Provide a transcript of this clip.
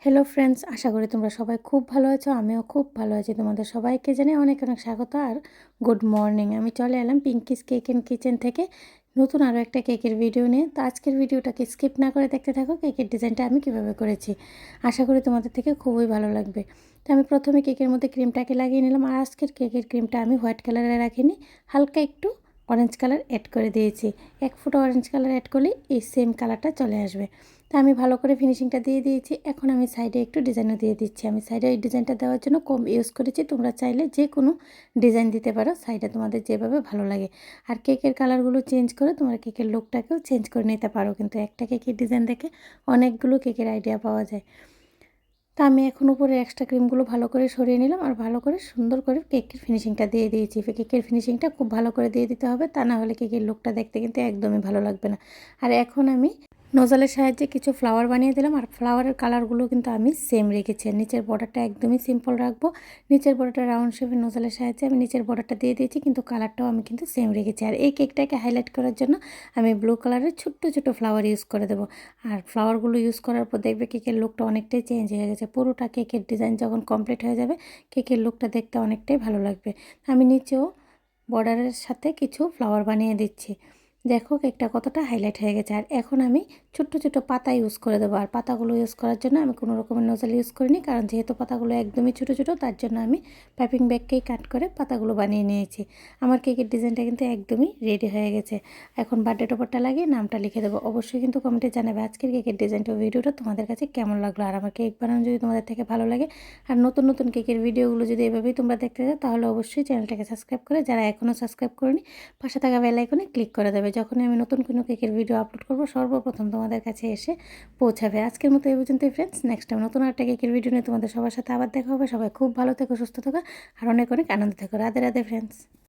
Hello friends, আশা করি তোমরা সবাই খুব ভালো আছো। আমিও খুব ভালো আছি। তোমাদের সবাইকে জানাই অনেক অনেক স্বাগত আর গুড মর্নিং। আমি চলে এলাম পিঙ্কিস কেক অ্যান্ড কিচেন থেকে নতুন আরও একটা কেকের ভিডিও নিয়ে। তো আজকের ভিডিওটাকে স্কিপ না করে দেখতে থাকো, কেকের ডিজাইনটা আমি কীভাবে করেছি। আশা করি তোমাদের থেকে খুবই ভালো লাগবে। তো আমি প্রথমে কেকের মধ্যে ক্রিমটাকে লাগিয়ে নিলাম। আর আজকের কেকের ক্রিমটা আমি হোয়াইট কালারে রাখিনি, হালকা একটু অরেঞ্জ কালার অ্যাড করে দিয়েছি। 1 ফোঁটা অরেঞ্জ কালার অ্যাড করলেই এই সেম কালারটা চলে আসবে। তা আমি ভালো করে ফিনিশিংটা দিয়ে দিয়েছি। এখন আমি সাইডে একটু ডিজাইনও দিয়ে দিচ্ছি। আমি সাইডে এই ডিজাইনটা দেওয়ার জন্য কম ইউজ করেছি। তোমরা চাইলে যে কোনো ডিজাইন দিতে পারো, সাইডে তোমাদের যেভাবে ভালো লাগে। আর কেকের কালারগুলো চেঞ্জ করে তোমরা কেকের লুকটাকেও চেঞ্জ করে নিতে পারো। কিন্তু একটা কেকের ডিজাইন দেখে অনেকগুলো কেকের আইডিয়া পাওয়া যায়। তা আমি এখন উপরে এক্সট্রা ক্রিমগুলো ভালো করে সরিয়ে নিলাম আর ভালো করে সুন্দর করে কেকের ফিনিশিংটা দিয়ে দিয়েছি। কেকের ফিনিশিংটা খুব ভালো করে দিয়ে দিতে হবে, তা না হলে কেকের লুকটা দেখতে কিন্তু একদমই ভালো লাগবে না। আর এখন আমি নজলের সাহায্যে কিছু ফ্লাওয়ার বানিয়ে দিলাম। আর ফ্লাওয়ারের কালারগুলো কিন্তু আমি সেম রেখেছি। আর নিচের বর্ডারটা একদমই সিম্পল রাখবো। নিচের বর্ডারটা রাউন্ড শেপের নজলের সাহায্যে আমি নিচের বর্ডারটা দিয়ে দিয়েছি, কিন্তু কালারটাও আমি কিন্তু সেম রেখেছি। আর এই কেকটাকে হাইলাইট করার জন্য আমি ব্লু কালারের ছোট্ট ছোটো ফ্লাওয়ার ইউজ করে দেবো। আর ফ্লাওয়ারগুলো ইউজ করার পর দেখবে কেকের লুকটা অনেকটাই চেঞ্জ হয়ে গেছে। পুরোটা কেকের ডিজাইন যখন কমপ্লিট হয়ে যাবে, কেকের লুকটা দেখতে অনেকটাই ভালো লাগবে। আমি নিচেও বর্ডারের সাথে কিছু ফ্লাওয়ার বানিয়ে দিচ্ছি। দেখো কেকটা কতটা হাইলাইট হয়ে গেছে। আর এখন আমি ছোট্ট ছোটো পাতা ইউজ করে দেবো। আর পাতাগুলো ইউজ করার জন্য আমি কোনো রকমের নজল ইউজ করিনি, কারণ যেহেতু পাতাগুলো একদমই ছোটো ছোটো, তার জন্য আমি পাইপিং ব্যাগকেই কাট করে পাতাগুলো বানিয়ে নিয়েছি। আমার কেকের ডিজাইনটা কিন্তু একদমই রেডি হয়ে গেছে। এখন বার্থডে টপারটা লাগিয়ে নামটা লিখে দেবো। অবশ্যই কিন্তু কমেন্টে জানাবে আজকের কেকের ডিজাইনটা ভিডিওটা তোমাদের কাছে কেমন লাগলো। আর আমার কেক বানানো যদি তোমাদের থেকে ভালো লাগে আর নতুন নতুন কেকের ভিডিওগুলো যদি এভাবেই তোমরা দেখতে চাও, তাহলে অবশ্যই চ্যানেলটাকে সাবস্ক্রাইব করে, যারা এখনও সাবস্ক্রাইব করেনি পাশে থাকা বেল আইকনে ক্লিক করে দেবে। যখনই আমি নতুন কোনো কেকের ভিডিও আপলোড করব, সর্বপ্রথম তোমাদের কাছে এসে পৌঁছাবে। আজকের মতো এই পর্যন্তই ফ্রেন্ডস। নেক্সট টাইম নতুন একটা কেকের ভিডিও নিয়ে তোমাদের সবার সাথে আবার দেখা হবে। সবাই খুব ভালো থেকো, সুস্থ থেকো আর অনেক অনেক আনন্দ থেকো। রাধে রাধে ফ্রেন্ডস।